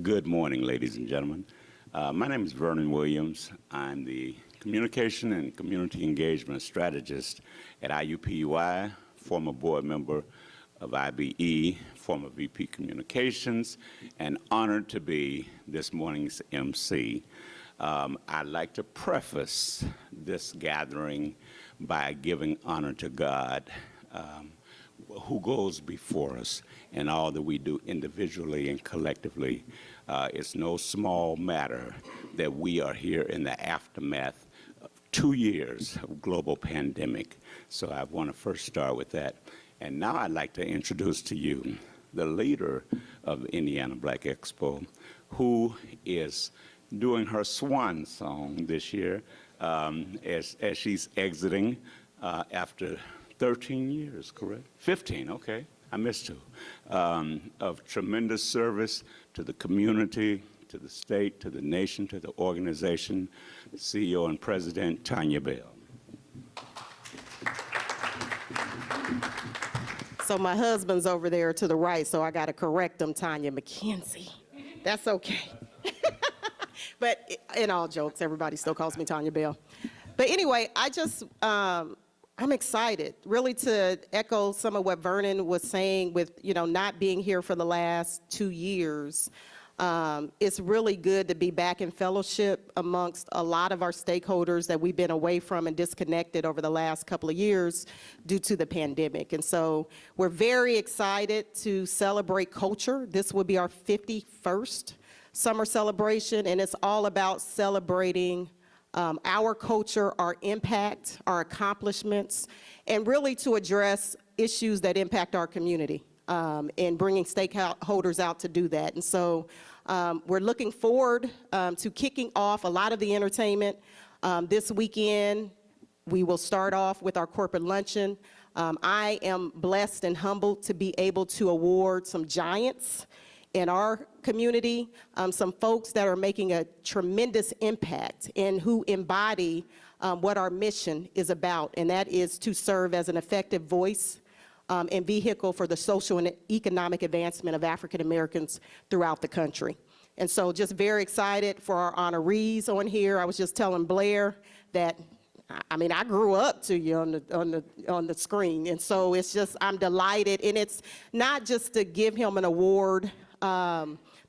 Good morning, ladies and gentlemen. My name is Vernon Williams. I'm the Communication and Community Engagement Strategist at IUPUI, former board member of IBE, former VP Communications, and honored to be this morning's MC. I'd like to preface this gathering by giving honor to God, who goes before us in all that we do individually and collectively. It's no small matter that we are here in the aftermath of 2 years of global pandemic. So I want to first start with that. And now I'd like to introduce to you the leader of Indiana Black Expo, who is doing her swan song this year as she's exiting after 13 years, correct? 15, okay. I missed 2. Of tremendous service to the community, to the state, to the nation, to the organization, the CEO and President, Tanya Bell. So my husband's over there to the right, so I got to correct him, Tanya McKenzie. That's okay. But in all jokes, everybody still calls me Tanya Bell. But anyway, I'm excited, really, to echo some of what Vernon was saying with, not being here for the last 2 years. It's really good to be back in fellowship amongst a lot of our stakeholders that we've been away from and disconnected over the last couple of years due to the pandemic. And so we're very excited to celebrate culture. This will be our 51st summer celebration, and it's all about celebrating our culture, our impact, our accomplishments, and really to address issues that impact our community and bringing stakeholders out to do that. And so we're looking forward to kicking off a lot of the entertainment this weekend. We will start off with our corporate luncheon. I am blessed and humbled to be able to award some giants in our community, some folks that are making a tremendous impact and who embody what our mission is about, and that is to serve as an effective voice and vehicle for the social and economic advancement of African Americans throughout the country. And so just very excited for our honorees on here. I was just telling Blair that I grew up to you on the screen, and so it's just, I'm delighted, and it's not just to give him an award,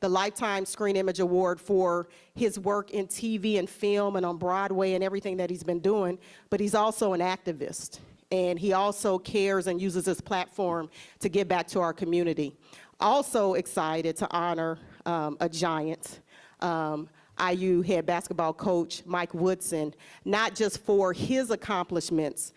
the Lifetime Screen Image Award for his work in TV and film and on Broadway and everything that he's been doing, but he's also an activist, and he also cares and uses his platform to give back to our community. Also excited to honor a giant, IU head basketball coach Mike Woodson, not just for his accomplishments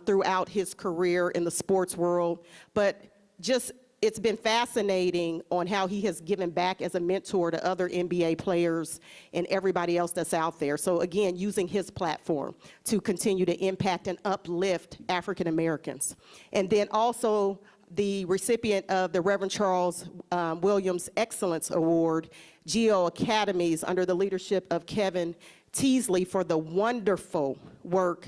throughout his career in the sports world, but just it's been fascinating on how he has given back as a mentor to other NBA players and everybody else that's out there. So again, using his platform to continue to impact and uplift African Americans. And then also the recipient of the Reverend Charles Williams Excellence Award, Geo Academies, under the leadership of Kevin Teasley, for the wonderful work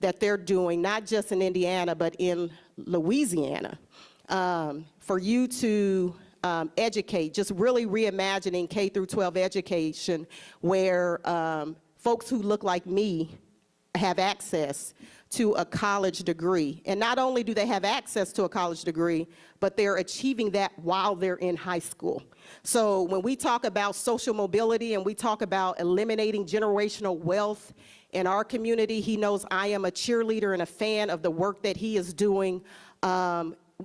that they're doing, not just in Indiana, but in Louisiana. For you to educate, just really reimagining K through 12 education, where folks who look like me have access to a college degree. And not only do they have access to a college degree, but they're achieving that while they're in high school. So when we talk about social mobility and we talk about eliminating generational wealth in our community, he knows I am a cheerleader and a fan of the work that he is doing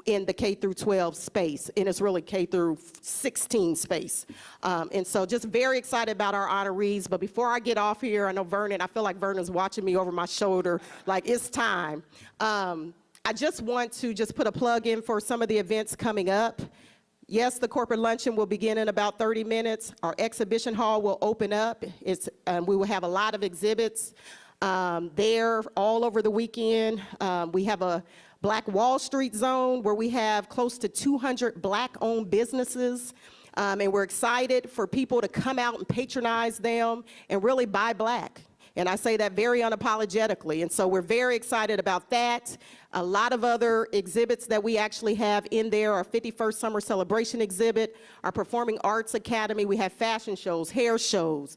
in the K through 12 space, and it's really K through 16 space. And so just very excited about our honorees. But before I get off here, I know Vernon, I feel like Vernon's watching me over my shoulder, like it's time. I just want to just put a plug in for some of the events coming up. Yes, the corporate luncheon will begin in about 30 minutes. Our exhibition hall will open up. We will have a lot of exhibits there all over the weekend. We have a Black Wall Street zone where we have close to 200 Black-owned businesses. And we're excited for people to come out and patronize them and really buy Black. And I say that very unapologetically. And so we're very excited about that. A lot of other exhibits that we actually have in there, our 51st Summer Celebration exhibit, our Performing Arts Academy. We have fashion shows, hair shows,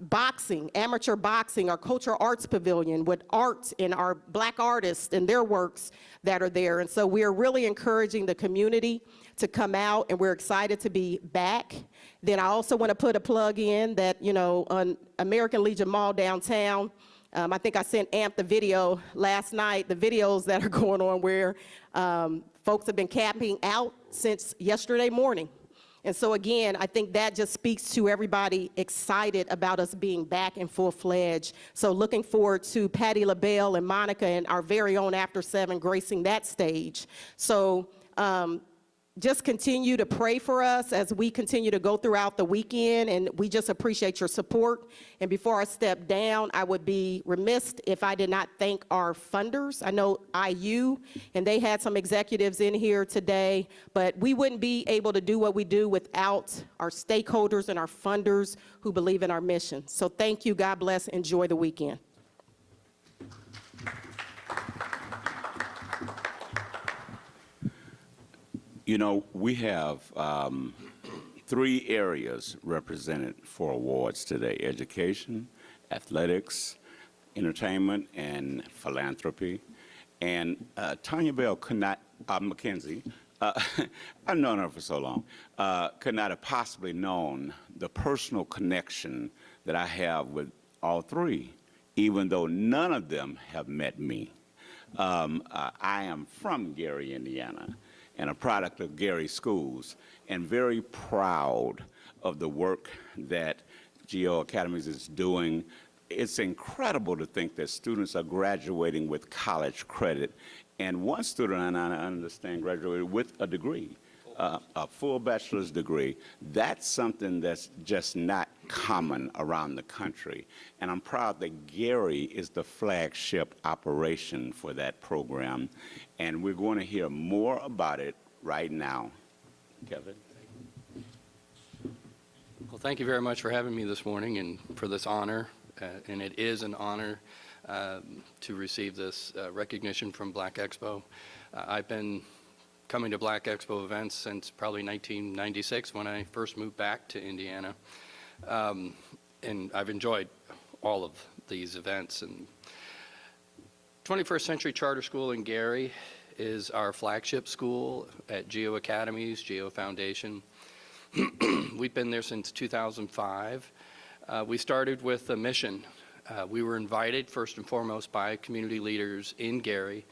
boxing, amateur boxing, our Cultural Arts Pavilion with art and our Black artists and their works that are there. And so we are really encouraging the community to come out, and we're excited to be back. Then I also want to put a plug in that, you know, on American Legion Mall downtown, I think I sent Amp the video last night, the videos that are going on where folks have been camping out since yesterday morning. And so again, I think that just speaks to everybody excited about us being back in full-fledged. So looking forward to Patti LaBelle and Monica and our very own After 7 gracing that stage. So just continue to pray for us as we continue to go throughout the weekend, and we just appreciate your support. And before I step down, I would be remiss if I did not thank our funders. I know IU, and they had some executives in here today, but we wouldn't be able to do what we do without our stakeholders and our funders who believe in our mission. So thank you, God bless, enjoy the weekend. You know, we have 3 areas represented for awards today: education, athletics, entertainment, and philanthropy. And Tanya Bell could not, Mackenzie, I've known her for so long, could not have possibly known the personal connection that I have with all 3, even though none of them have met me. I am from Gary, Indiana, and a product of Gary Schools, and very proud of the work that GO Academies is doing. It's incredible to think that students are graduating with college credit, and one student, and I understand, graduated with a degree, a full bachelor's degree. That's something that's just not common around the country, and I'm proud that Gary is the flagship operation for that program, and we're going to hear more about it right now. Kevin? Well, thank you very much for having me this morning and for this honor, and it is an honor to receive this recognition from Black Expo. I've been coming to Black Expo events since probably 1996 when I first moved back to Indiana, and I've enjoyed all of these events. And 21st Century Charter School in Gary is our flagship school at GO Academies, GO Foundation. We've been there since 2005. We started with a mission. We were invited first and foremost by community leaders in Gary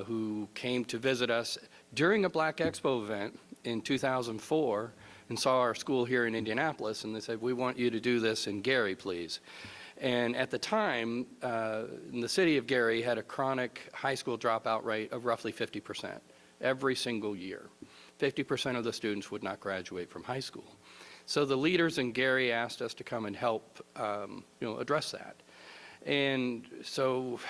who came to visit us during a Black Expo event in 2004 and saw our school here in Indianapolis, and they said, "We want you to do this in Gary, please." And at the time, the city of Gary had a chronic high school dropout rate of roughly 50% every single year. 50% of the students would not graduate from high school. So the leaders in Gary asked us to come and help address that. And so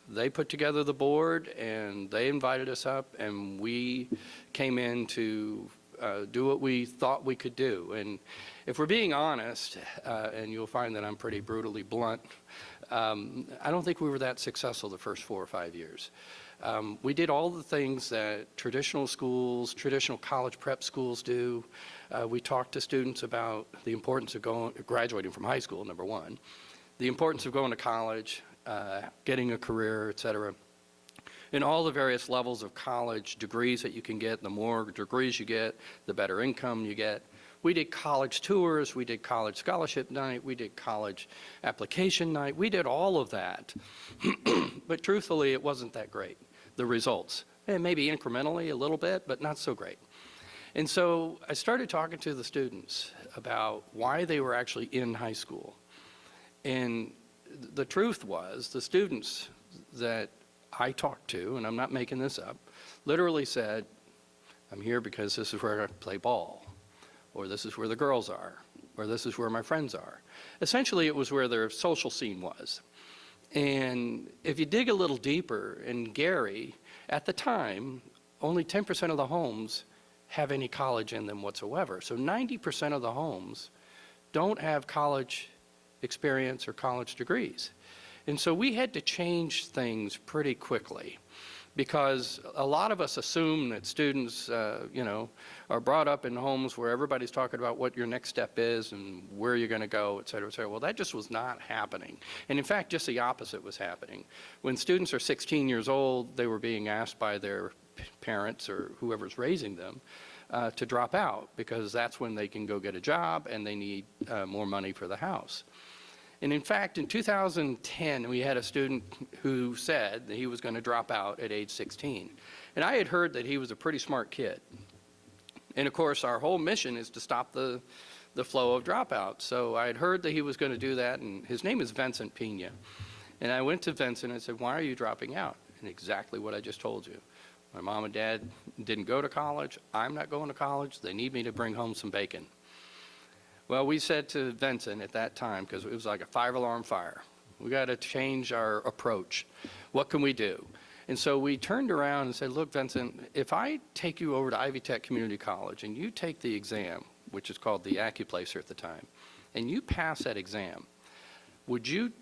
they put together the board, and they invited us up, and we came in to do what we thought we could do. And if we're being honest, and you'll find that I'm pretty brutally blunt, I don't think we were that successful the first 4 or 5 years. We did all the things that traditional schools, traditional college prep schools do. We talked to students about the importance of graduating from high school, number one, the importance of going to college, getting a career, et cetera. In all the various levels of college degrees that you can get, the more degrees you get, the better income you get. We did college tours, we did college scholarship night, we did college application night, we did all of that. But truthfully, it wasn't that great, the results. And maybe incrementally a little bit, but not so great. And so I started talking to the students about why they were actually in high school. And the truth was, the students that I talked to, and I'm not making this up, literally said, "I'm here because this is where I play ball, or this is where the girls are, or this is where my friends are." Essentially, it was where their social scene was. And if you dig a little deeper, in Gary, at the time, only 10% of the homes have any college in them whatsoever. So 90% of the homes don't have college experience or college degrees. And so we had to change things pretty quickly, because a lot of us assume that students, are brought up in homes where everybody's talking about what your next step is and where you're going to go, et cetera, et cetera. Well, that just was not happening. And in fact, just the opposite was happening. When students are 16 years old, they were being asked by their parents or whoever's raising them to drop out, because that's when they can go get a job and they need more money for the house. And in fact, in 2010, we had a student who said that he was going to drop out at age 16. And I had heard that he was a pretty smart kid. And of course, our whole mission is to stop the flow of dropouts. So I had heard that he was going to do that, and his name is Vincent Pena. And I went to Vincent and said, "Why are you dropping out?" And exactly what I just told you. My mom and dad didn't go to college. I'm not going to college. They need me to bring home some bacon. Well, we said to Vincent at that time, because it was like a 5-alarm fire, we got to change our approach. What can we do? And so we turned around and said, "Look, Vincent, if I take you over to Ivy Tech Community College and you take the exam," which is called the AccuPlacer at the time, "and you pass that exam, would you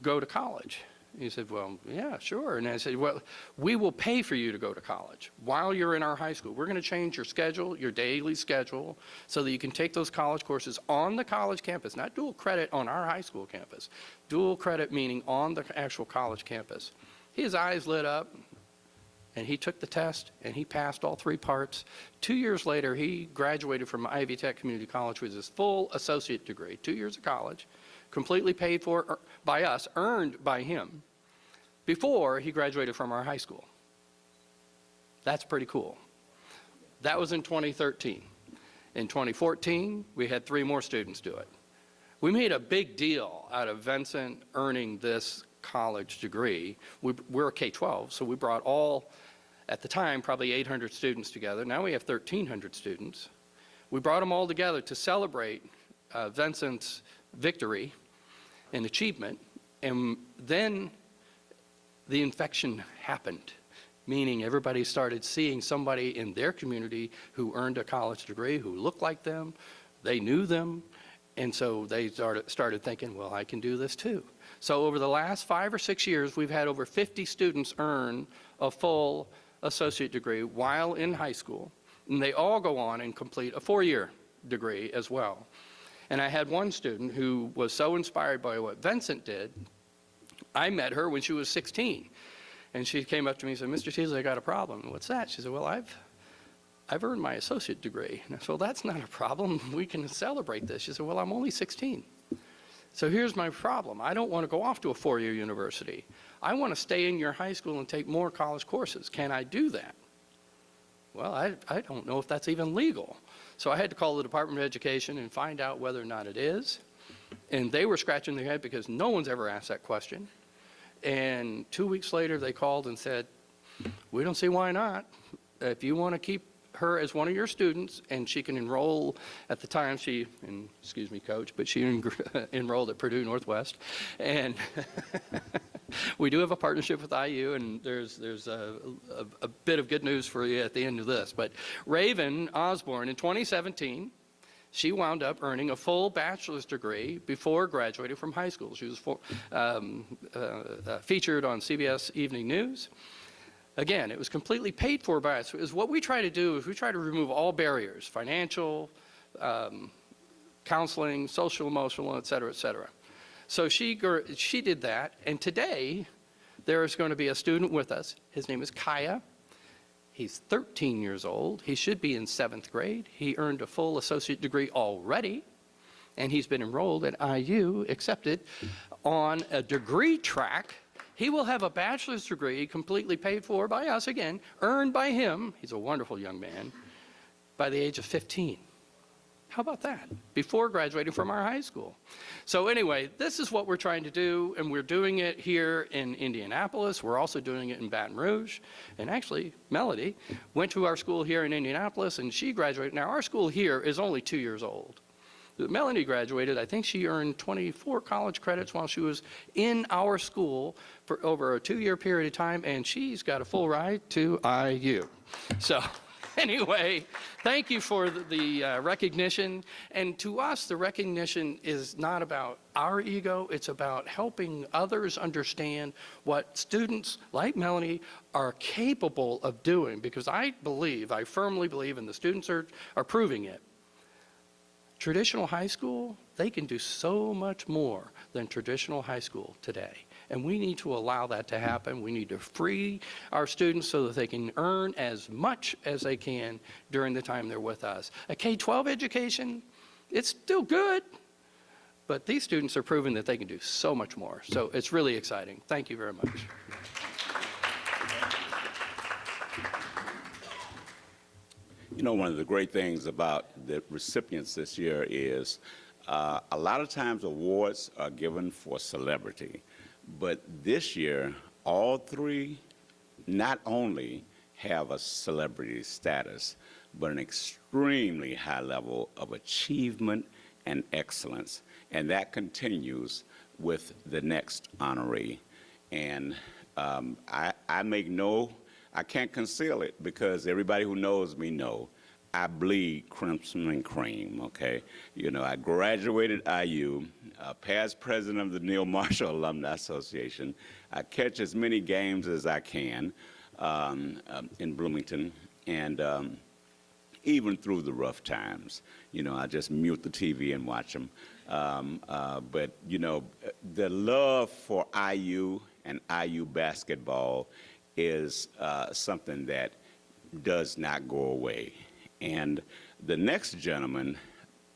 go to college?" He said, "Well, yeah, sure." And I said, "Well, we will pay for you to go to college while you're in our high school. We're going to change your schedule, your daily schedule, so that you can take those college courses on the college campus, not dual credit on our high school campus. Dual credit meaning on the actual college campus." His eyes lit up, and he took the test, and he passed all 3 parts. 2 years later, he graduated from Ivy Tech Community College with his full associate degree, 2 years of college, completely paid for by us, earned by him, before he graduated from our high school. That's pretty cool. That was in 2013. In 2014, we had 3 more students do it. We made a big deal out of Vincent earning this college degree. We're a K-12, so we brought all, at the time, probably 800 students together. Now we have 1,300 students. We brought them all together to celebrate Vincent's victory and achievement, and then the infection happened, meaning everybody started seeing somebody in their community who earned a college degree, who looked like them, they knew them, and so they started thinking, well, I can do this too. So over the last 5 or 6 years, we've had over 50 students earn a full associate degree while in high school, and they all go on and complete a 4-year degree as well. And I had one student who was so inspired by what Vincent did. I met her when she was 16, and she came up to me and said, "Mr. Teasley, I got a problem." "What's that?" She said, "Well, I've earned my associate degree." And I said, "Well, that's not a problem. We can celebrate this." She said, "Well, I'm only 16. So here's my problem. I don't want to go off to a 4-year university. I want to stay in your high school and take more college courses. Can I do that?" Well, I don't know if that's even legal. So I had to call the Department of Education and find out whether or not it is. And they were scratching their head because no one's ever asked that question. And 2 weeks later, they called and said, "We don't see why not. If you want to keep her as one of your students, and she can enroll," at the time and excuse me, Coach, but she enrolled at Purdue Northwest. And we do have a partnership with IU, and there's a bit of good news for you at the end of this. But Raven Osborne, in 2017, she wound up earning a full bachelor's degree before graduating from high school. She was featured on CBS Evening News. Again, it was completely paid for by us. What we try to do is we try to remove all barriers, financial, counseling, social, emotional, et cetera, et cetera. So she did that, and today there is going to be a student with us. His name is Kaya. He's 13 years old. He should be in 7th grade. He earned a full associate degree already, and he's been enrolled at IU, accepted on a degree track. He will have a bachelor's degree completely paid for by us, again, earned by him. He's a wonderful young man, by the age of 15. How about that? Before graduating from our high school. So anyway, this is what we're trying to do, and we're doing it here in Indianapolis. We're also doing it in Baton Rouge. And actually, Melody went to our school here in Indianapolis, and she graduated. Now, our school here is only 2 years old. Melanie graduated. I think she earned 24 college credits while she was in our school for over a 2-year period of time, and she's got a full ride to IU. So Anyway, thank you for the recognition. And to us, the recognition is not about our ego. It's about helping others understand what students like Melanie are capable of doing. Because I firmly believe, and the students are proving it, traditional high school, they can do so much more than traditional high school today. And we need to allow that to happen. We need to free our students so that they can earn as much as they can during the time they're with us. A K-12 education, it's still good, but these students are proving that they can do so much more. So it's really exciting. Thank you very much. You know, one of the great things about the recipients this year is a lot of times awards are given for celebrity. But this year, all three not only have a celebrity status, but an extremely high level of achievement and excellence. And that continues with the next honoree. And I can't conceal it because everybody who knows me know I bleed crimson and cream, okay? You know, I graduated IU, past president of the Neil Marshall Alumni Association. I catch as many games as I can in Bloomington, and even through the rough times. You know, I just mute the TV and watch them. But, you know, the love for IU and IU basketball is something that does not go away. And the next gentleman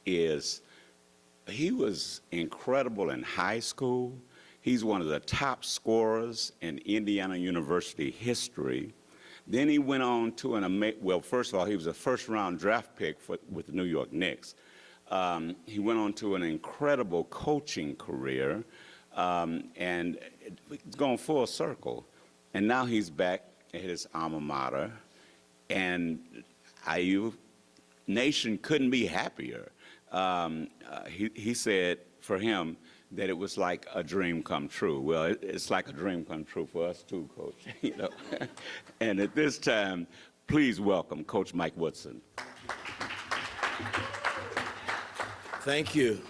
he was incredible in high school. He's one of the top scorers in Indiana University history. Then he went on to well, first of all, he was a first-round draft pick with the New York Knicks. He went on to an incredible coaching career, and it's gone full circle. And now he's back at his alma mater, and IU Nation couldn't be happier. He said for him that it was like a dream come true. Well, it's like a dream come true for us too, Coach. You know. And at this time, please welcome Coach Mike Woodson. Thank you.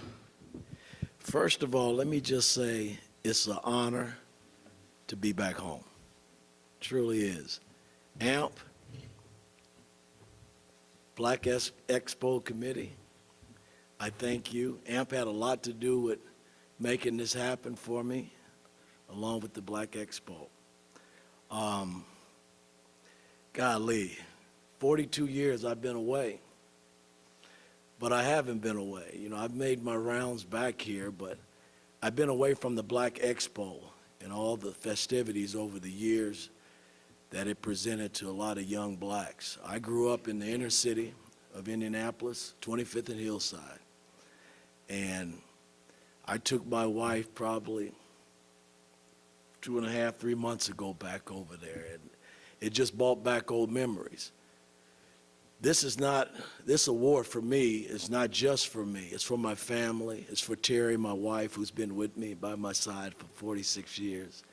First of all, let me just say it's an honor to be back home. Truly is. AMP, Black Expo Committee, I thank you. AMP had a lot to do with making this happen for me, along with the Black Expo. Golly, 42 years I've been away, but I haven't been away. You know, I've made my rounds back here, but I've been away from the Black Expo and all the festivities over the years that it presented to a lot of young blacks. I grew up in the inner city of Indianapolis, 25th and Hillside. And I took my wife probably 2.5, 3 months ago back over there. And it just brought back old memories. This award for me is not just for me. It's for my family. It's for Terry, my wife, who's been with me by my side for 46 years.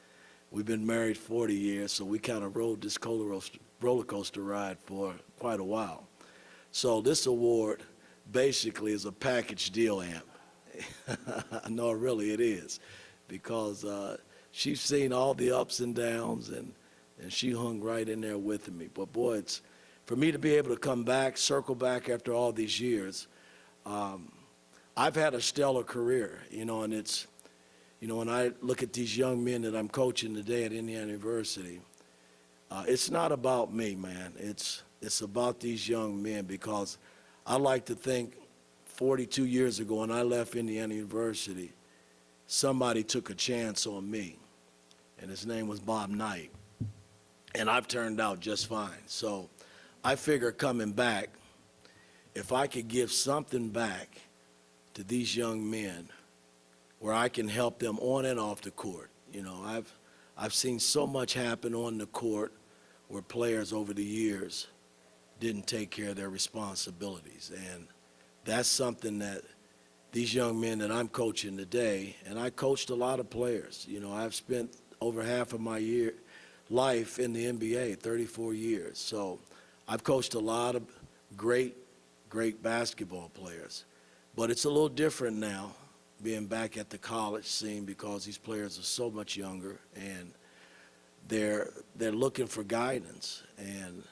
We've been married 40 years, so we kind of rode this roller coaster ride for quite a while. So this award basically is a package deal, AMP. No, really it is, because she's seen all the ups and downs, and she hung right in there with me. But boy, it's for me to be able to come back, circle back after all these years. I've had a stellar career, you know, and it's, you know, when I look at these young men that I'm coaching today at Indiana University, it's not about me, man. It's about these young men, because I like to think 42 years ago when I left Indiana University, somebody took a chance on me, and his name was Bob Knight, and I've turned out just fine. So I figure coming back, if I could give something back to these young men where I can help them on and off the court. You know, I've seen so much happen on the court where players over the years didn't take care of their responsibilities. And that's something that these young men that I'm coaching today, and I coached a lot of players. You know, I've spent over half of my life in the NBA, 34 years. So I've coached a lot of great basketball players, but it's a little different now being back at the college scene because these players are so much younger and they're looking for guidance. And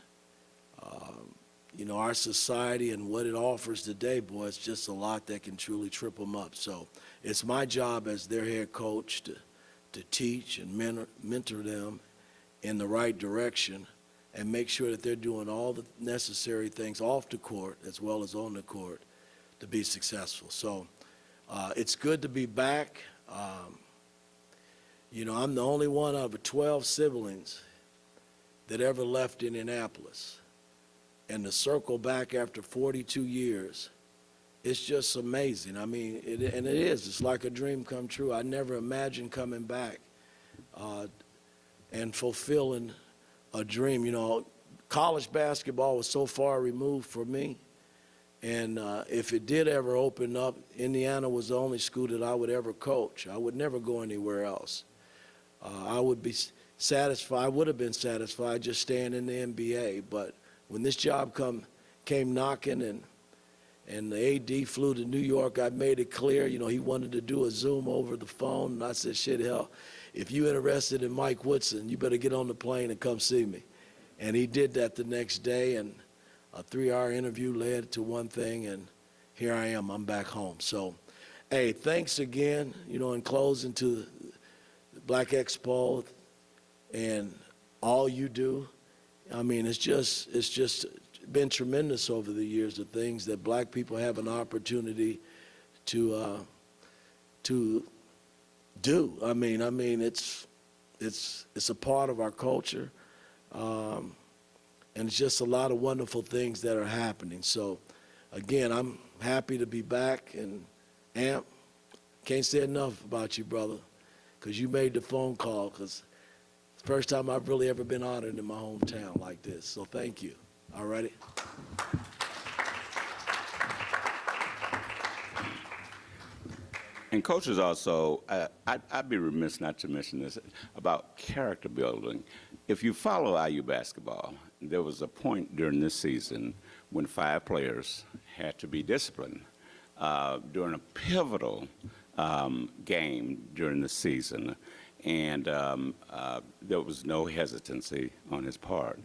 you know, our society and what it offers today, boy, it's just a lot that can truly trip them up. So it's my job as their head coach to teach and mentor them in the right direction and make sure that they're doing all the necessary things off the court as well as on the court to be successful. So it's good to be back. You know, I'm the only one out of 12 siblings that ever left Indianapolis. And to circle back after 42 years, it's just amazing. I mean, it is. It's like a dream come true. I never imagined coming back and fulfilling a dream. You know, college basketball was so far removed for me. And if it did ever open up, Indiana was the only school that I would ever coach. I would never go anywhere else. I would be satisfied, I would have been satisfied just staying in the NBA. But when this job came knocking and the AD flew to New York, I made it clear, you know, he wanted to do a Zoom over the phone. And I said, shit, hell, if you're interested in Mike Woodson, you better get on the plane and come see me. And he did that the next day, and a 3-hour interview led to one thing, and here I am. I'm back home. So, hey, thanks again, you know, in closing to the Black Expo and all you do. I mean, it's just been tremendous over the years, the things that black people have an opportunity to do. I mean, it's a part of our culture, and it's just a lot of wonderful things that are happening. So, again, I'm happy to be back, and Amp, can't say enough about you, brother, because you made the phone call, because it's the first time I've really ever been honored in my hometown like this. So thank you. All righty. And coaches also, I'd be remiss not to mention this, about character building. If you follow IU basketball, there was a point during this season when 5 players had to be disciplined during a pivotal game during the season. And there was no hesitancy on his part.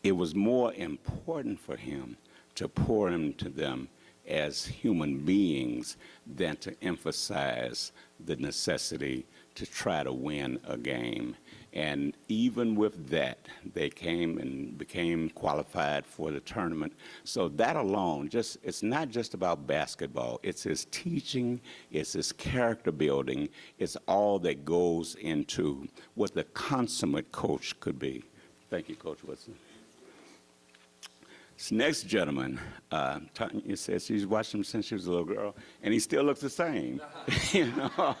It was more important for him to pour into them as human beings than to emphasize the necessity to try to win a game. And even with that, they came and became qualified for the tournament. So that alone, it's not just about basketball. It's his teaching, it's his character building, it's all that goes into what the consummate coach could be. Thank you, Coach Woodson. This next gentleman, Tanya says she's watched him since she was a little girl, and he still looks the same. You know?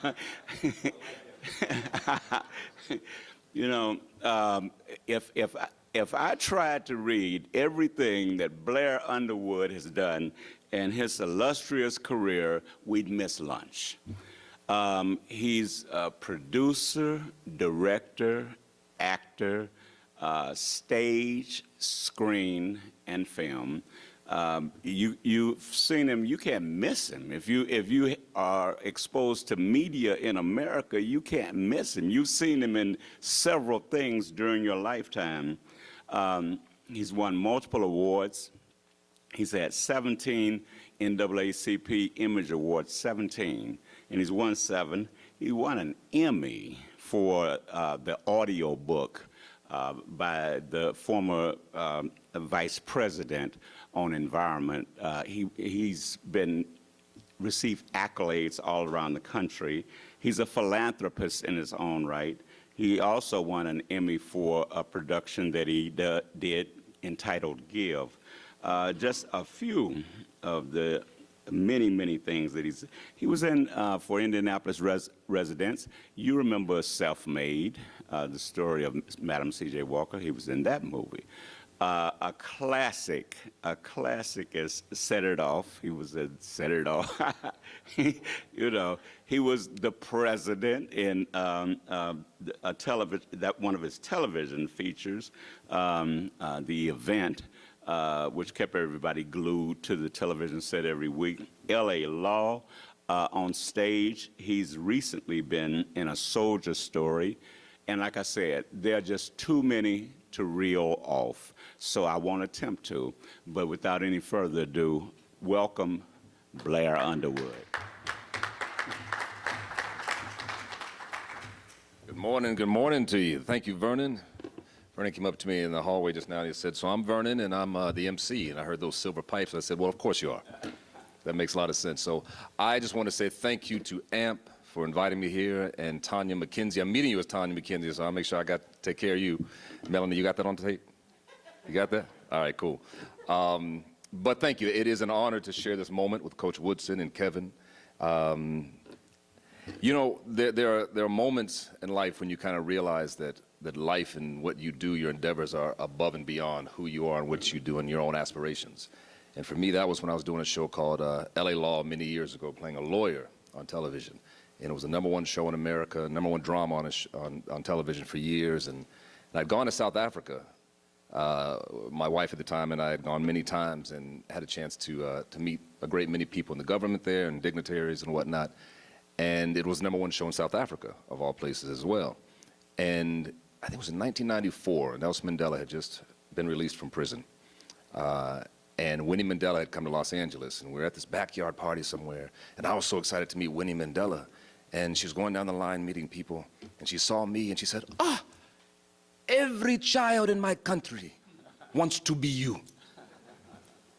You know, if I tried to read everything that Blair Underwood has done in his illustrious career, we'd miss lunch. He's a producer, director, actor, stage, screen, and film. You've seen him, you can't miss him. If you are exposed to media in America, you can't miss him. You've seen him in several things during your lifetime. He's won multiple awards. He's had 17 NAACP Image Awards, 17, and he's won 7. He won an Emmy for the audio book by the former vice president on environment. He's received accolades all around the country. He's a philanthropist in his own right. He also won an Emmy for a production that he did entitled Give. Just a few of the many, many things that he was in for Indianapolis residents. You remember Self-Made, the story of Madam C.J. Walker. He was in that movie. a classic is Set It Off. He was in Set It Off. You know, he was the president in a television, one of his television features, the event, which kept everybody glued to the television set every week. L.A. Law on stage. He's recently been in a soldier story. And like I said, there are just too many to reel off. So I won't attempt to. But without any further ado, welcome Blair Underwood. Good morning to you. Thank you, Vernon. Vernon came up to me in the hallway just now and he said, so I'm Vernon and I'm the MC. And I heard those silver pipes. I said, well, of course you are. That makes a lot of sense. So I just want to say thank you to AMP for inviting me here, and Tanya McKenzie. I'm meeting you as Tanya McKenzie, so I'll make sure I take care of you. Melanie, you got that on tape? You got that? All right, cool. But thank you. It is an honor to share this moment with Coach Woodson and Kevin. You know, there are moments in life when you kind of realize that life and what you do, your endeavors are above and beyond who you are and what you do and your own aspirations. And for me, that was when I was doing a show called L.A. Law many years ago, playing a lawyer on television. And it was the #1 show in America, #1 drama on television for years. And I'd gone to South Africa. My wife at the time and I had gone many times and had a chance to meet a great many people in the government there and dignitaries and whatnot. And it was the #1 show in South Africa, of all places as well. And I think it was in 1994, Nelson Mandela had just been released from prison. And Winnie Mandela had come to Los Angeles, and we were at this backyard party somewhere. And I was so excited to meet Winnie Mandela. And she was going down the line meeting people, and she saw me, and she said, every child in my country wants to be you.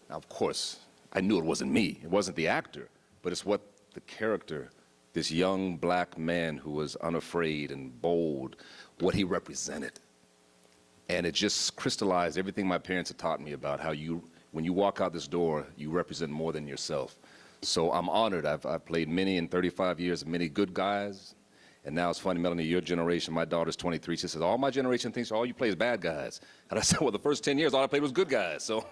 Now, of course, I knew it wasn't me. It wasn't the actor, but it's what the character, this young black man who was unafraid and bold, what he represented. And it just crystallized everything my parents had taught me about how when you walk out this door, you represent more than yourself. So I'm honored. I've played many in 35 years, many good guys. And now it's funny, Melanie, your generation, my daughter's 23. She says, all my generation thinks all you play is bad guys. And I said, well, the first 10 years, all I played was good guys. So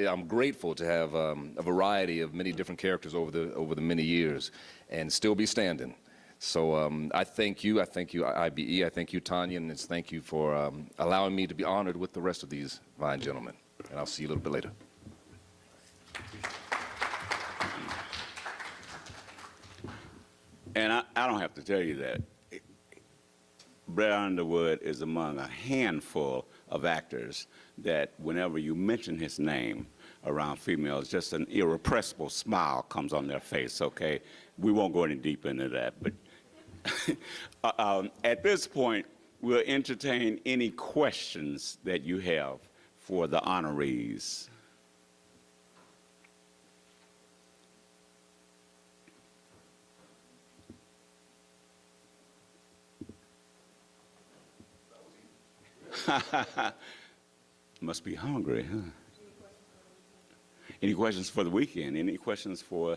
I'm grateful to have a variety of many different characters over the many years and still be standing. So I thank you, IBE, I thank you, Tanya, and thank you for allowing me to be honored with the rest of these fine gentlemen. And I'll see you a little bit later. And I don't have to tell you that. Blair Underwood is among a handful of actors that whenever you mention his name around females, just an irrepressible smile comes on their face, okay? We won't go any deeper into that, but at this point, we'll entertain any questions that you have for the honorees. Must be hungry, huh? Any questions for the weekend? Any questions for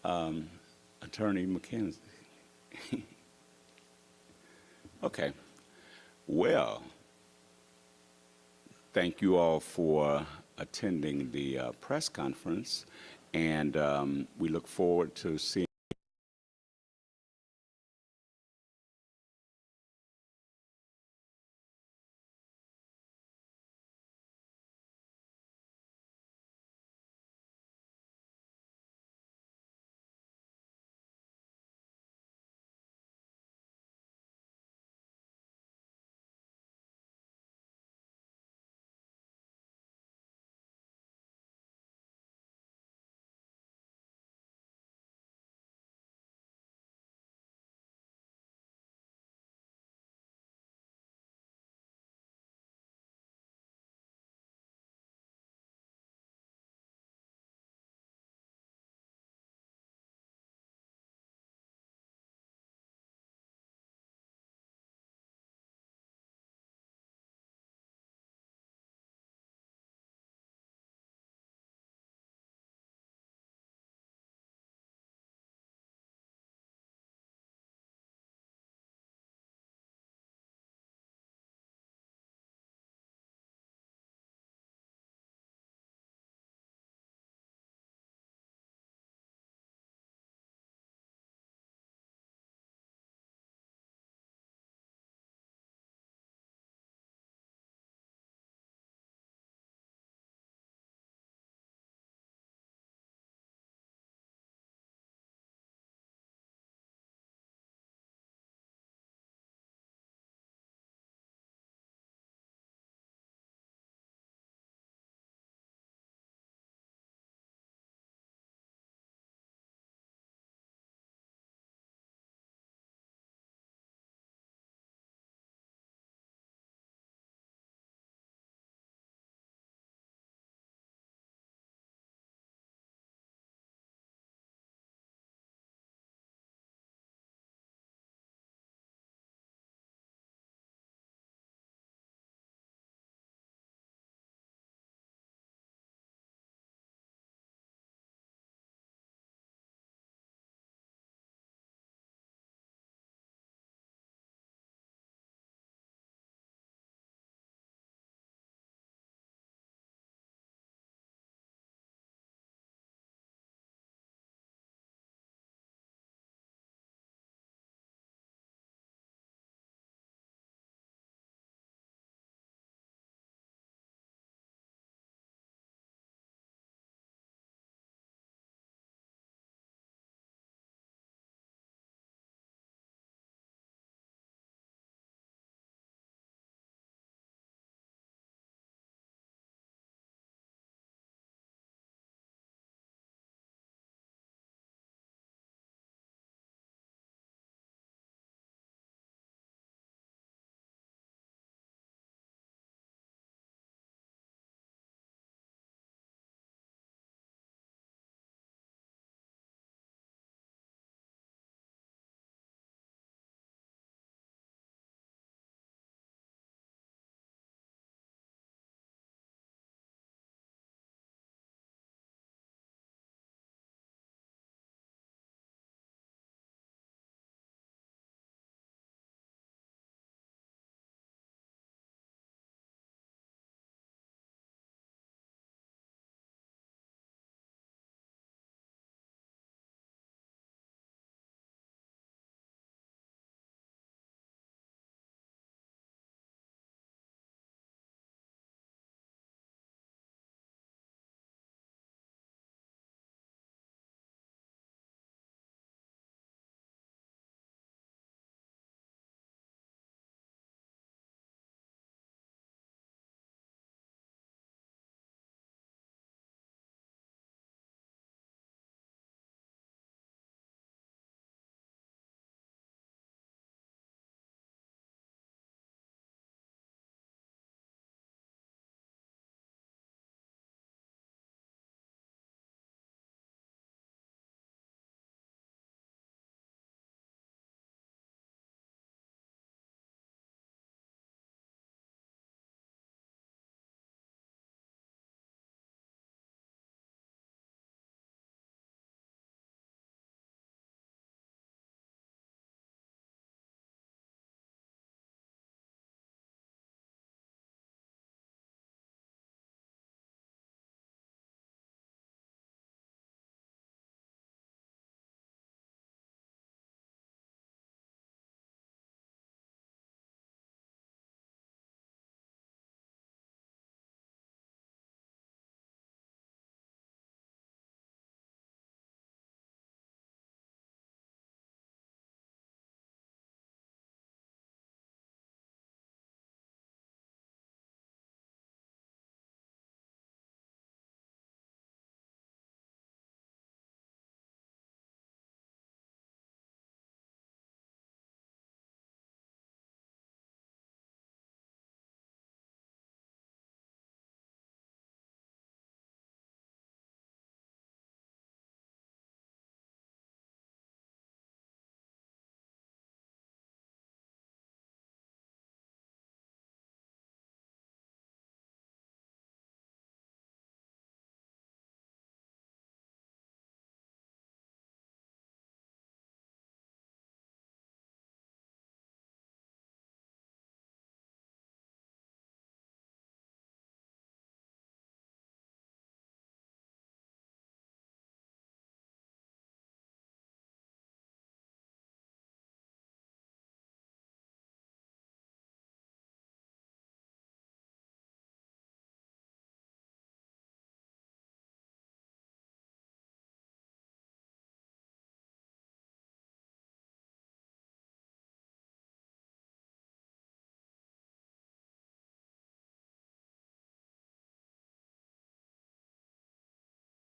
Attorney McKenzie? Okay. Well, thank you all for attending the press conference, and we look forward to seeing